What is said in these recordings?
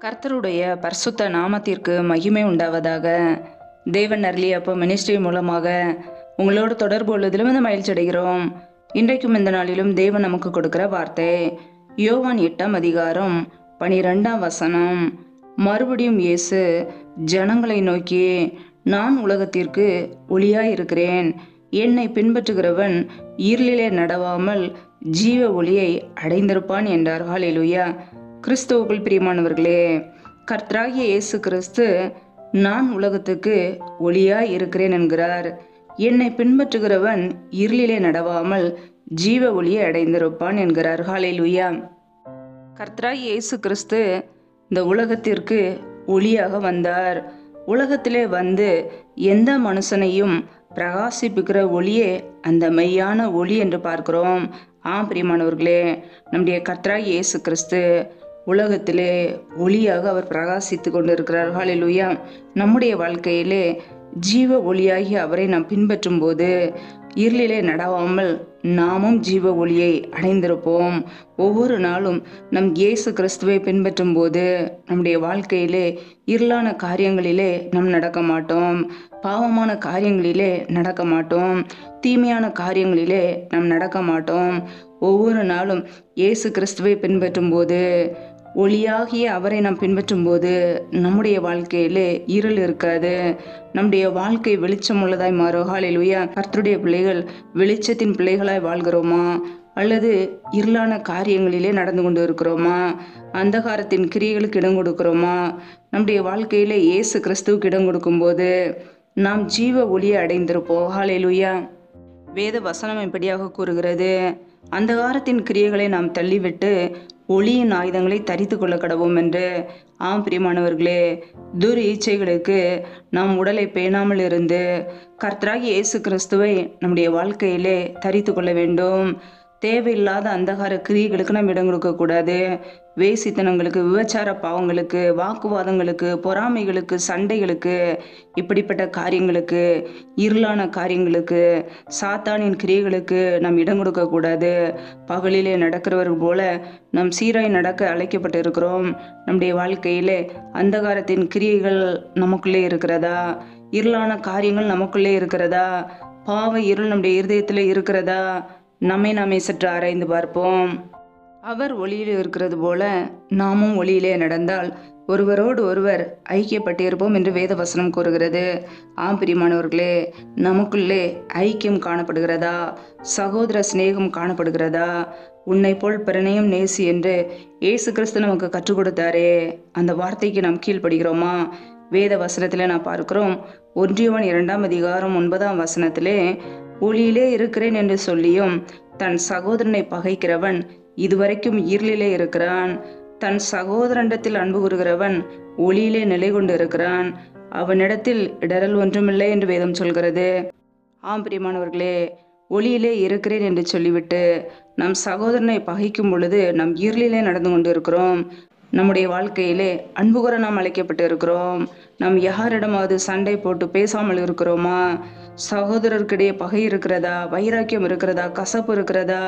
கர்த்தருடைய பரிசுத்த நாமத்திற்கு மகிமை உண்டாவதாக. தேவன் அருளியப்போ மினிஸ்ட்ரி மூலமாக உங்களோடு தொடர்பு உள்ளதிலும் இந்த மகிழ்ச்சி அடைகிறோம். இன்றைக்கும் இந்த நாளிலும் தேவன் நமக்கு கொடுக்கிற வார்த்தை யோவான் 8ஆம் அதிகாரம் 12ஆம் வசனம். மறுபடியும் இயேசு ஜனங்களை நோக்கி, நான் உலகத்திற்கு ஒளியாய் இருக்கிறேன். என்னை பின்பற்றுகிறவன் இருளிலே நடவாமல் ஜீவ ஒளியை அடைந்திருப்பான் என்றார். ஹல்லேலூயா. கிறிஸ்துவுக்குள் பிரியமானவர்களே, கர்த்தராகிய இயேசு கிறிஸ்து நான் உலகத்துக்கு ஒளியாய் இருக்கிறேன் என்கிறார். என்னை பின்பற்றுகிறவன் இருளிலே நடவாமல் ஜீவ ஒளியை அடைந்திருப்பான் என்கிறார். ஹல்லேலூயா. கர்த்தராகிய இயேசு கிறிஸ்து இந்த உலகத்திற்கு ஒளியாக வந்தார். உலகத்திலே வந்து எந்த மனுஷனையும் பிரகாசிப்புக்கிற ஒளியே அந்த மெய்யான ஒளி என்று பார்க்கிறோம். பிரியமானவர்களே, நம்முடைய கர்த்தராகிய இயேசு கிறிஸ்து உலகத்திலே ஒளியாக அவர் பிரகாசித்து கொண்டிருக்கிறார். ஹல்லேலூயா. நம்முடைய வாழ்க்கையிலே ஜீவ ஒளியாகி அவரை நாம் பின்பற்றும் போது இருளிலே நடவாமல் நாமும் ஜீவ ஒளியை அடைந்திருப்போம். ஒவ்வொரு நாளும் நம் இயேசு கிறிஸ்துவை பின்பற்றும் போது நம்முடைய வாழ்க்கையிலே இருளான காரியங்களிலே நாம் நடக்க மாட்டோம். பாவமான காரியங்களிலே நடக்க மாட்டோம். தீமையான காரியங்களிலே நாம் நடக்க மாட்டோம். ஒவ்வொரு நாளும் இயேசு கிறிஸ்துவை பின்பற்றும் போது, ஒளியாகிய அவரை நாம் பின்பற்றும் போது நம்முடைய வாழ்க்கையிலே இருள் இருக்காது. நம்முடைய வாழ்க்கை வெளிச்சம் உள்ளதாய் மாறும். ஹல்லேலூயா. கர்த்தருடைய பிள்ளைகள் வெளிச்சத்தின் பிள்ளைகளாய் வாழ்கிறோமா, அல்லது இருளான காரியங்களிலே நடந்து கொண்டு இருக்கிறோமா? அந்தகாரத்தின் கிரியைகளுக்கு இடம் கொடுக்கிறோமா? நம்முடைய வாழ்க்கையிலே இயேசு கிறிஸ்துவுக்கு இடம் கொடுக்கும்போது நாம் ஜீவ ஒளியை அடைந்திருப்போம். ஹல்லேலூயா. வேத வசனம் இப்படியாக கூறுகிறது, அந்தகாரத்தின் கிரியைகளை நாம் தள்ளிவிட்டு ஒளியின் ஆயுதங்களை தரித்து கொள்ள கடவோம் என்று. பிரியமானவர்களே, துர் ஈச்சைகளுக்கு நாம் உடலை பேணாமல் இருந்து கர்த்தராகிய இயேசு கிறிஸ்துவை நம்முடைய வாழ்க்கையிலே தரித்து கொள்ள வேண்டும். தேவையில்லாத அந்தகார கிரியைகளுக்கு நாம் இடம் கொடுக்கக்கூடாது. வேசித்தனங்களுக்கு, விபச்சார பாவங்களுக்கு, வாக்குவாதங்களுக்கு, பொறாமைகளுக்கு, சண்டைகளுக்கு, இப்படிப்பட்ட காரியங்களுக்கு, இருளான காரியங்களுக்கு, சாத்தானின் கிரியைகளுக்கு நாம் இடம் கொடுக்கக்கூடாது. பகலிலே நடக்கிறவர்கள் போல நாம் சீராய் நடக்க அழைக்கப்பட்டு இருக்கிறோம். நம்முடைய வாழ்க்கையிலே அந்தகாரத்தின் கிரியைகள் நமக்குள்ளே இருக்கிறதா? இருளான காரியங்கள் நமக்குள்ளே இருக்கிறதா? பாவ இருள் நம்முடைய இருதயத்தில் இருக்கிறதா? நாமே சற்று ஆராய்ந்து பார்ப்போம். அவர் ஒளியில் இருக்கிறது போல நாமும் ஒளியிலே நடந்தால் ஒருவரோடு ஒருவர் ஐக்கியப்பட்டிருப்போம் என்று வேத வசனம் கூறுகிறது. பிரியமானவர்களே, நமக்குள்ளே ஐக்கியம் காணப்படுகிறதா? சகோதர சிநேகம் காணப்படுகிறதா? உன்னை போல் பிறனையும் நேசி என்று இயேசு கிறிஸ்து நமக்கு கற்றுக் கொடுத்தாரே, அந்த வார்த்தைக்கு நாம் கீழ்ப்படுகிறோமா? வேத வசனத்திலே நாம் பார்க்கிறோம். 1 யோவான் 2ஆம் அதிகாரம் 9ஆம் வசனத்திலே, ஒளியிலே இருக்கிறேன் என்று சொல்லியும் தன் சகோதரனை பகைக்கிறவன் இதுவரைக்கும் இருளிலே இருக்கிறான். தன் சகோதரனிடத்தில் அன்பு கூறுகிறவன் ஒளியிலே நிலை கொண்டு இருக்கிறான். அவனிடத்தில் இடரல் ஒன்றுமில்லை என்று வேதம் சொல்கிறது. பிரியமானவர்களே, ஒளியிலே இருக்கிறேன் என்று சொல்லிவிட்டு நம் சகோதரனை பகைக்கும் பொழுது நம் இருளிலே நடந்து கொண்டு இருக்கிறோம். நம்முடைய வாழ்க்கையிலே அன்பு கூற நாம் அழைக்கப்பட்டு இருக்கிறோம். நாம் யாரிடமாவது சண்டை போட்டு பேசாமல் இருக்கிறோமா? சகோதரர்கிடையே பகை இருக்கிறதா? வைராக்கியம் இருக்கிறதா? கசப்பு இருக்கிறதா?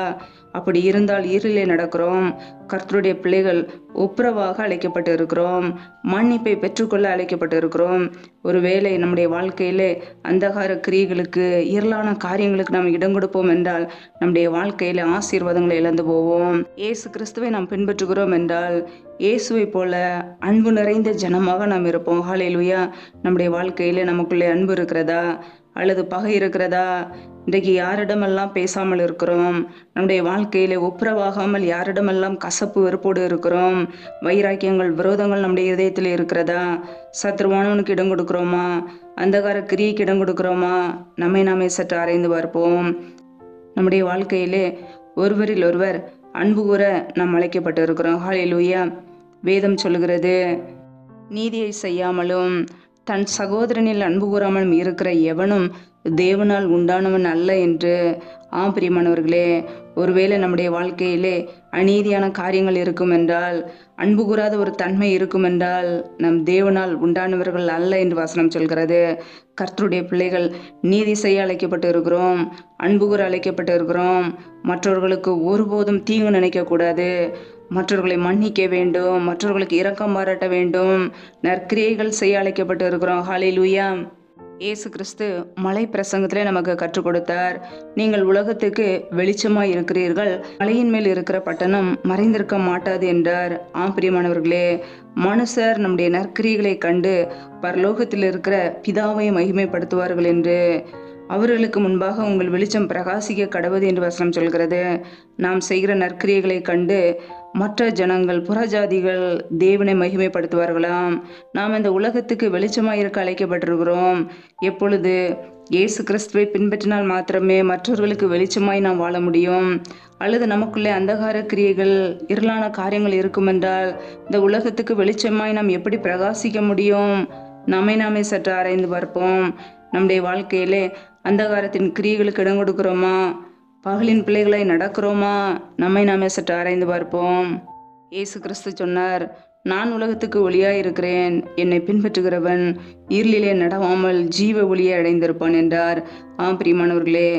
அப்படி இருந்தால் இருளிலே நடக்கிறோம். கர்த்தருடைய பிள்ளைகள் ஒப்புரவாக அழைக்கப்பட்டு இருக்கிறோம். மன்னிப்பை பெற்றுக்கொள்ள அழைக்கப்பட்டு இருக்கிறோம். ஒருவேளை நம்முடைய வாழ்க்கையிலே அந்தகார கிரியைகளுக்கு, இருளான காரியங்களுக்கு நாம் இடம் கொடுப்போம் என்றால் நம்முடைய வாழ்க்கையில ஆசீர்வாதங்களை இழந்து போவோம். இயேசு கிறிஸ்துவை நாம் பின்பற்றுகிறோம் என்றால் இயேசுவை போல அன்பு நிறைந்த ஜனமாக நாம் இருப்போம். ஹல்லேலூயா. நம்முடைய வாழ்க்கையிலே நமக்குள்ளே அன்பு இருக்கிறதா, அல்லது பகை இருக்கிறதா? இன்றைக்கு யாரிடமெல்லாம் பேசாமல் இருக்கிறோம்? நம்முடைய வாழ்க்கையிலே ஒப்புரவாகாமல் யாரிடமெல்லாம் கசப்பு வெறுப்போடு இருக்கிறோம்? வைராக்கியங்கள், விரோதங்கள் நம்முடைய இதயத்தில் இருக்கிறதா? சத்ருவானவனுக்கு இடம் கொடுக்கிறோமா? அந்தகார கிரியைக்கு இடம் கொடுக்கிறோமா? நாமே சற்று ஆராய்ந்து பார்ப்போம். நம்முடைய வாழ்க்கையிலே ஒருவரில் ஒருவர் அன்பு கூற நாம் அழைக்கப்பட்டு இருக்கிறோம். ஹல்லேலூயா. வேதம் சொல்லுகிறது, நீதியை செய்யாமலும் தன் சகோதரனில் அன்பு கூறாமலும் இருக்கிற எவனும் தேவனால் உண்டானவன் அல்ல என்று. பிரியமானவர்களே, ஒருவேளை நம்முடைய வாழ்க்கையிலே அநீதியான காரியங்கள் இருக்கும் என்றால், அன்பு கூறாத ஒரு தன்மை இருக்கும் என்றால் நம் தேவனால் உண்டானவர்கள் அல்ல என்று வசனம் சொல்கிறது. கர்த்தருடைய பிள்ளைகள் நீதி செய்ய அழைக்கப்பட்டு இருக்கிறோம், அன்பு கூற அழைக்கப்பட்டு இருக்கிறோம். மற்றவர்களுக்கு ஒருபோதும் தீங்கு நினைக்கக்கூடாது. மற்றவர்களை மன்னிக்க வேண்டும், மற்றவர்களுக்கு இரக்கம் பாராட்ட வேண்டும், நற்கிரியைகள் செய்ய அழைக்கப்பட்டு இருக்கிறோம். ஹல்லேலூயா. இயேசு கிறிஸ்து மலை பிரசங்கத்திலே நமக்கு கற்றுக் கொடுத்தார். நீங்கள் உலகத்துக்கு வெளிச்சமாய் இருக்கிறீர்கள், மலையின் மேல் இருக்கிற பட்டணம் மறைந்திருக்க மாட்டாது என்றார். பிரியமானவர்களே, மனுஷர் நம்முடைய நற்கிரியைகளை கண்டு பரலோகத்தில் இருக்கிற பிதாவை மகிமைப்படுத்துவார்கள் என்று, அவர்களுக்கு முன்பாக உங்கள் வெளிச்சம் பிரகாசிக்க கடவுது என்று வசனம் சொல்கிறது. நாம் செய்கிற நற்கிரியைகளை கண்டு மற்ற ஜனங்கள், புறஜாதிகள் தேவனை மகிமைப்படுத்துவார்களாம். நாம் இந்த உலகத்துக்கு வெளிச்சமாய் இருக்க அழைக்கப்பட்டிருக்கிறோம். எப்பொழுது இயேசு கிறிஸ்துவை பின்பற்றினால் மாத்திரமே மற்றவர்களுக்கு வெளிச்சமாய் நாம் வாழ முடியும். அல்லது நமக்குள்ளே அந்தகார கிரியைகள், இருளான காரியங்கள் இருக்குமென்றால் இந்த உலகத்துக்கு வெளிச்சமாய் நாம் எப்படி பிரகாசிக்க முடியும்? நாமே சற்று ஆராய்ந்து பார்ப்போம். நம்முடைய வாழ்க்கையிலே அந்தகாரத்தின் கிரியைகளுக்கு இடம் கொடுக்கிறோமா? பகலின் பிள்ளைகளாய் நடக்கிறோமா? நாமே சற்று ஆராய்ந்து பார்ப்போம். இயேசு கிறிஸ்து சொன்னார், நான் உலகத்துக்கு ஒளியாய் இருக்கிறேன், என்னை பின்பற்றுகிறவன் இருளிலே நடவாமல் ஜீவ ஒளியை அடைந்திருப்பான் என்றார். பிரியமானவர்களே,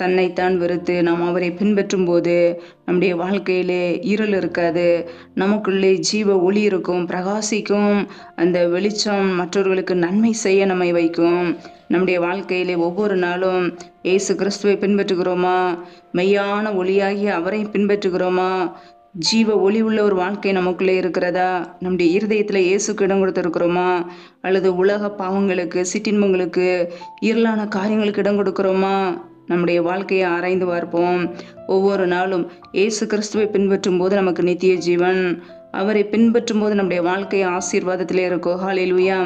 தன்னைத்தான் வெறுத்து நாம் அவரை பின்பற்றும் போது நம்முடைய வாழ்க்கையிலே இருள் இருக்காது, நமக்குள்ளே ஜீவ ஒளி இருக்கும், பிரகாசிக்கும். அந்த வெளிச்சம் மற்றவர்களுக்கு நன்மை செய்ய நம்மை வைக்கும். நம்முடைய வாழ்க்கையிலே ஒவ்வொரு நாளும் இயேசு கிறிஸ்துவை பின்பற்றுகிறோமா? மெய்யான ஒளியாகி அவரை பின்பற்றுகிறோமா? ஜீவ ஒளி உள்ள ஒரு வாழ்க்கை நமக்குள்ளே இருக்கிறதா? நம்முடைய இருதயத்தில் இயேசுக்கு இடம் கொடுத்துருக்கிறோமா? அல்லது உலக பாவங்களுக்கு, சிற்றின்பங்களுக்கு, இருளான காரியங்களுக்கு இடம் கொடுக்கிறோமா? நம்முடைய வாழ்க்கையை ஆராய்ந்து பார்ப்போம். ஒவ்வொரு நாளும் இயேசு கிறிஸ்துவை பின்பற்றும் போது நமக்கு நித்திய ஜீவன். அவரை பின்பற்றும் போது நம்முடைய வாழ்க்கை ஆசீர்வாதத்திலே இருக்கும். ஹல்லேலூயா.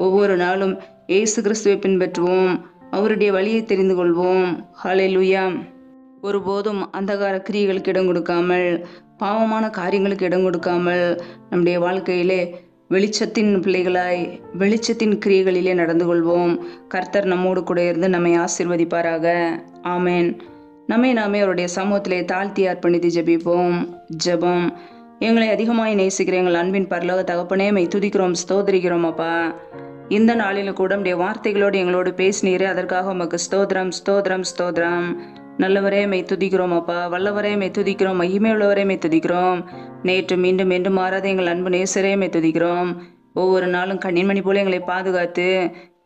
ஒவ்வொரு நாளும் இயேசு கிறிஸ்துவை பின்பற்றுவோம், அவருடைய வழியை தெரிந்து கொள்வோம். ஹல்லேலூயா. ஒருபோதும் அந்தகார கிரியைகளுக்கு இடம் கொடுக்காமல், பாவமான காரியங்களுக்கு இடம் கொடுக்காமல் நம்முடைய வாழ்க்கையிலே வெளிச்சத்தின் பிள்ளைகளாய் வெளிச்சத்தின் கிரியைகளிலே நடந்து கொள்வோம். கர்த்தர் நம்மோடு கூட இருந்து நம்மை ஆசீர்வதிப்பாராக. ஆமேன். நாமே அவருடைய சமூகத்திலே தாழ்த்தி அர்ப்பணித்து ஜெபிப்போம். ஜெபம். எங்களை அதிகமாய் நேசிக்கிற எங்கள் அன்பின் பரலோக தகப்பனே, மை துதிக்கிறோம், ஸ்தோத்திரிக்கிறோம் அப்பா. இந்த நாளில் கூட உடைய வார்த்தைகளோடு எங்களோடு பேசினீரே, அதற்காக உமக்கு ஸ்தோத்திரம், ஸ்தோத்திரம், ஸ்தோத்திரம். நல்லவரே மை துதிக்கிறோம் அப்பா. வல்லவரே மை துதிக்கிறோம். மகிமை உள்ளவரே மை துதிக்கிறோம். நேற்று மீண்டும் மீண்டும் மாறாத எங்கள் அன்பு நேசரே மை துதிக்கிறோம். ஒவ்வொரு நாளும் கண்ணின்மணி போல எங்களை பாதுகாத்து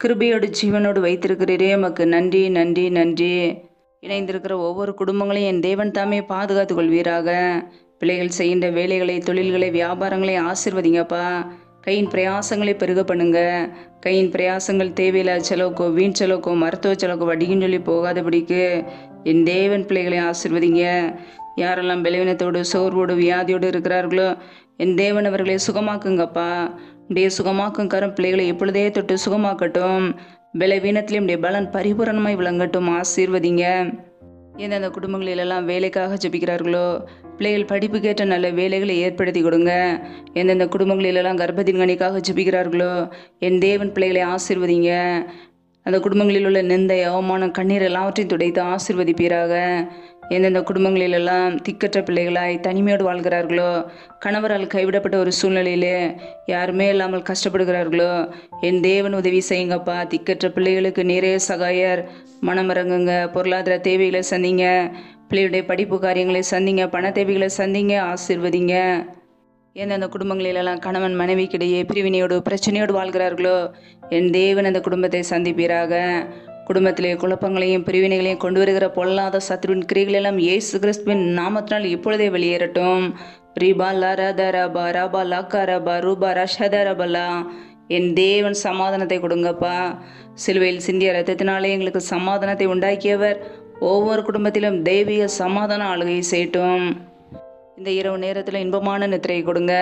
கிருபையோடு ஜீவனோடு வைத்திருக்கிறீரே, உமக்கு நன்றி, நன்றி, நன்றி. இணைந்திருக்கிற ஒவ்வொரு குடும்பங்களையும் என் தேவன் தாமே பாதுகாத்து கொள்வீராக. பிள்ளைகள் செய்கின்ற வேலைகளை, தொழில்களை, வியாபாரங்களை ஆசீர்வதிங்கப்பா. கையின் பிரயாசங்களை பெருக பண்ணுங்க. கையின் பிரயாசங்கள் தேவையில்லாத செலவுக்கோ, வீண் செலவுக்கோ, மருத்துவ செலவுக்கோ, வட்டிக்குன்னு சொல்லி போகாதபடிக்கு என் தேவன் பிள்ளைகளை ஆசீர்வதிங்க. யாரெல்லாம் பலவீனத்தோடு, சோர்வோடு, வியாதியோடு இருக்கிறார்களோ என் தேவன் அவர்களை சுகமாக்குங்கப்பா. உடைய சுகமாக்கும் கரம் பிள்ளைகளை எப்பொழுதே தொட்டு சுகமாக்கட்டும். பலவீனத்திலே உடைய பலன் பரிபூரணமாய் விளங்கட்டும். ஆசீர்வதிங்க. எந்தெந்த குடும்பங்களிலெல்லாம் வேலைக்காக ஜெபிக்கிறார்களோ, பிள்ளைகள் படிப்புக்கேற்ற நல்ல வேலைகளை ஏற்படுத்தி கொடுங்க. எந்தெந்த குடும்பங்களிலெல்லாம் கர்ப்பத்தின் கனிக்காக ஜெபிக்கிறார்களோ என் தேவன் பிள்ளைகளை ஆசீர்வதிங்க. அந்த குடும்பங்களில் உள்ள நிந்தை, அவமானம், கண்ணீர் எல்லாவற்றையும் துடைத்து ஆசீர்வதிப்பீராக. எந்தெந்த குடும்பங்களிலெல்லாம் திக்கற்ற பிள்ளைகளாய் தனிமையோடு வாழ்கிறார்களோ, கணவரால் கைவிடப்பட்ட ஒரு சூழ்நிலையிலே யாருமே இல்லாமல் கஷ்டப்படுகிறார்களோ என் தேவன் உதவி செய்யுங்கப்பா. திக்கற்ற பிள்ளைகளுக்கு நீரே சகாயர். மனமிறங்குங்க. பொருளாதார தேவைகளை சந்திங்க. பிள்ளையுடைய படிப்பு காரியங்களை சந்திங்க. பண தேவைகளை சந்திங்க. ஆசீர்வதிங்க. எந்தெந்த குடும்பங்களிலெல்லாம் கணவன் மனைவிக்கிடையே பிரிவினையோடு, பிரச்சனையோடு வாழ்கிறார்களோ என் தேவன் அந்த குடும்பத்தை சந்திப்பீராக. குடும்பத்திலே குழப்பங்களையும் பிரிவினைகளையும் கொண்டு வருகிற பொல்லாத சத்ருவின் கிரிகளெல்லாம் இயேசு கிறிஸ்துவின் நாமத்தினால் இப்பொழுதே வெளியேறட்டும். ரீபா லரதரபா ரபா லக்கரபா ரூபா ரஷதரபலா. என் தேவன் சமாதானத்தை கொடுங்கப்பா. சிலுவையில் சிந்திய ரத்தத்தினாலே எங்களுக்கு சமாதானத்தை உண்டாக்கியவர் ஒவ்வொரு குடும்பத்திலும் தெய்வீக சமாதான ஆளுகையை செய்யட்டும். இந்த இரவு நேரத்தில் இன்பமான நித்திரையை கொடுங்க.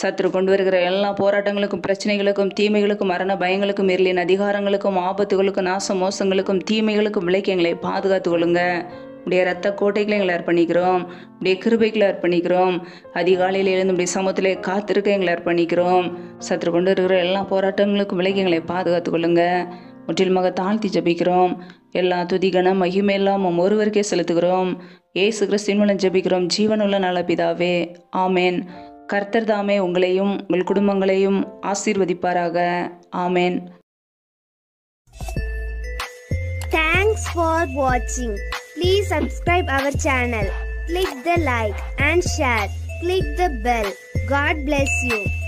சத்துரு கொண்டு வருகிற எல்லா போராட்டங்களுக்கும், பிரச்சனைகளுக்கும், தீமைகளுக்கும், மரண பயங்களுக்கும், இருளின் அதிகாரங்களுக்கும், ஆபத்துகளுக்கும், நாச மோசங்களுக்கும், தீமைகளுக்கும் விலைக்கு எங்களை பாதுகாத்து கொள்ளுங்க. உடைய ரத்த கோட்டைகளை எங்களை அர்ப்பணிக்கிறோம். உடைய கிருபைகளை அர்ப்பணிக்கிறோம். அதிகாலையில் எழுந்து உடைய சமூகத்திலே காத்திருக்க எங்களை அர்ப்பணிக்கிறோம். சத்துரு கொண்டு இருக்கிற எல்லா போராட்டங்களுக்கும் விலைக்கு எங்களை பாதுகாத்து கொள்ளுங்க. முற்றிலுமாக தாழ்த்தி ஜபிக்கிறோம். எல்லா துதிகன மகிமையெல்லாம் ஒருவருக்கே செலுத்துகிறோம். இயேசு கிறிஸ்துவின் மூலம் ஜெபிக்கிறோம் ஜீவனுள்ள நல்ல பிதாவே. ஆமேன். கர்த்தர் தாமே உங்களையும் உங்கள் குடும்பங்களையும் ஆசீர்வதிப்பாராக. ஆமேன். Thanks for watching. Please subscribe our channel. Click the like and share. click the bell. God bless you.